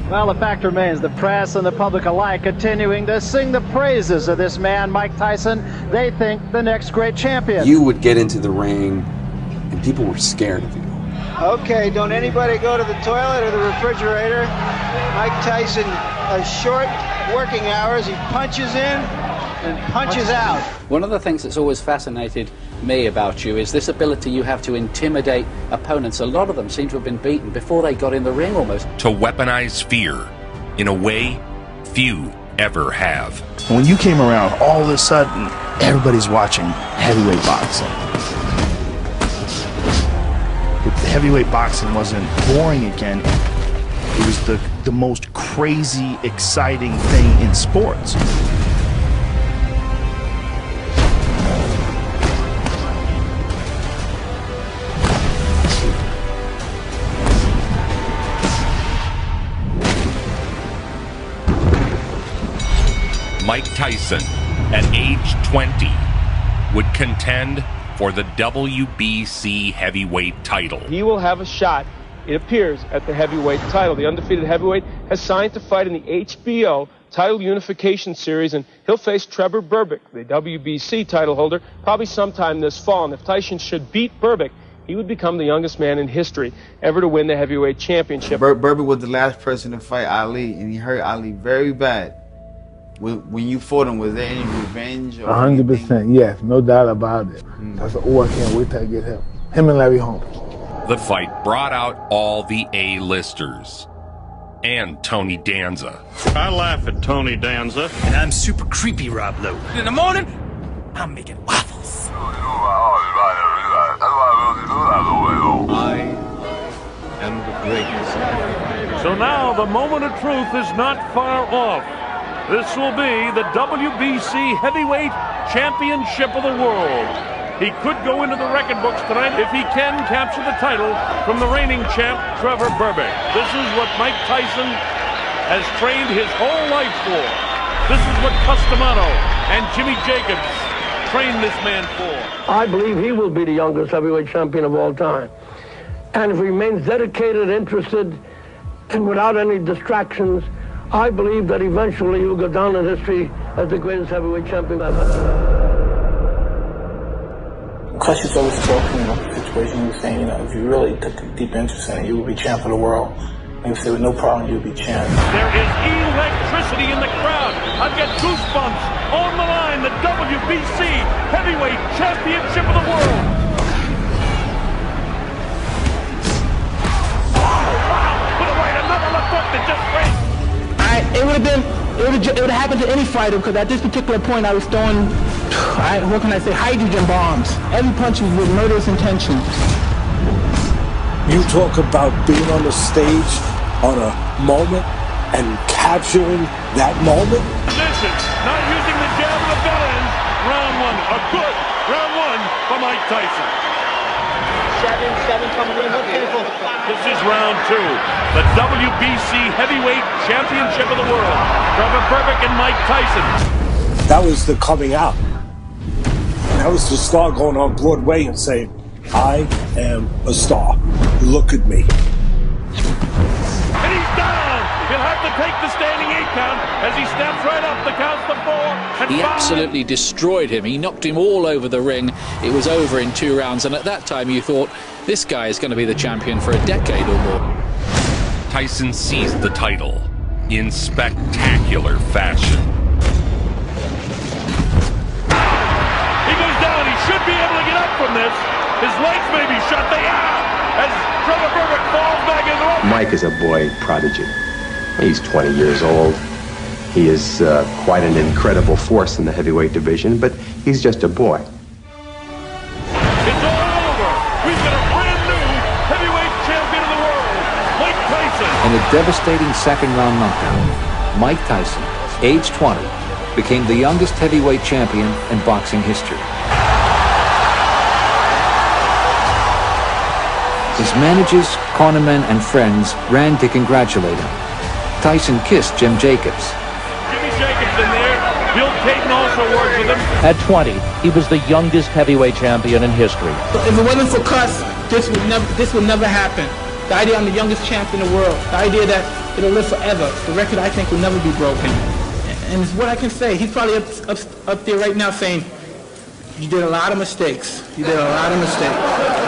Well, the fact remains the press and the public alike continuing to sing the praises of this man, Mike Tyson. They think the next great champion. You would get into the ring and people were scared of you. Okay, don't anybody go to the toilet or the refrigerator. Mike Tyson has short working hours. He punches in and punches out. One of the things that's always fascinated me about you is this ability you have to intimidate opponents. A lot of them seem to have been beaten before they got in the ring almost. To weaponize fear in a way few ever have. When you came around, all of a sudden, everybody's watching heavyweight boxing. If heavyweight boxing wasn't boring again, it was the most crazy, exciting thing in sports. Mike Tyson, at age 20, would contend for the WBC heavyweight title. He will have a shot, it appears, at the heavyweight title. The undefeated heavyweight has signed to fight in the HBO title unification series, and he'll face Trevor Berbick, the WBC title holder, probably sometime this fall. And if Tyson should beat Berbick, he would become the youngest man in history ever to win the heavyweight championship. Berbick was the last person to fight Ali, and he hurt Ali very bad. When you fought him, was there any revenge? 100%, yes, no doubt about it. I said, oh, I can't wait till I get him. Him and Larry Holmes. The fight brought out all the A-listers. And Tony Danza. I laugh at Tony Danza. And I'm super creepy, Rob Lowe. In the morning, I'm making waffles. I am the greatest. So now the moment of truth is not far off. This will be the WBC Heavyweight Championship of the world. He could go into the record books tonight if he can capture the title from the reigning champ, Trevor Berbick. This is what Mike Tyson has trained his whole life for. This is what Customato and Jimmy Jacobs trained this man for. I believe he will be the youngest heavyweight champion of all time. And if he remains dedicated, interested, and without any distractions, I believe that eventually he will go down in history as the greatest heavyweight champion ever. Clutch is always talking about the situation. He was saying, if you really took a deep interest in it, you would be champ of the world. And he said, with no problem, you would be champ. There is electricity in the crowd. I've got goosebumps on the line. The WBC Heavyweight Championship of the world. Oh, wow! With a right, another left hook that just breaks. It would have happened to any fighter, because at this particular point I was throwing, what can I say, hydrogen bombs. Every punch was with murderous intentions. You talk about being on the stage on a moment and capturing that moment. Position, not using the jab of the bell ends. Round one, a good round one for Mike Tyson. 7 coming in. This is round two. The WBC Heavyweight Championship of the world. Trevor Berbick and Mike Tyson. That was the coming out. That was the star going on Broadway and saying, I am a star. Look at me. And he's down. He'll have to take the standing 8 count as he steps right up the count to 4. He absolutely destroyed him. He knocked him all over the ring. It was over in 2 rounds, and at that time you thought, this guy is going to be the champion for a decade or more. Tyson seized the title in spectacular fashion. He goes down. He should be able to get up from this. His legs may be shut. They are. As Trevor Berbick falls back in the rope. Mike is a boy prodigy. He's 20 years old. He is quite an incredible force in the heavyweight division, but he's just a boy. It's all over. We've got a brand new heavyweight champion of the world, Mike Tyson. In a devastating second-round knockout, Mike Tyson, age 20, became the youngest heavyweight champion in boxing history. His managers, cornermen, and friends ran to congratulate him. Tyson kissed Jim Jacobs. Jimmy Jacobs in there. Bill Payton also worked with him. At 20, he was the youngest heavyweight champion in history. If it wasn't for Cuss, this would never happen. The idea I'm the youngest champ in the world. The idea that it'll live forever. The record, I think, will never be broken. And it's what I can say. He's probably up there right now saying, you did a lot of mistakes. You did a lot of mistakes.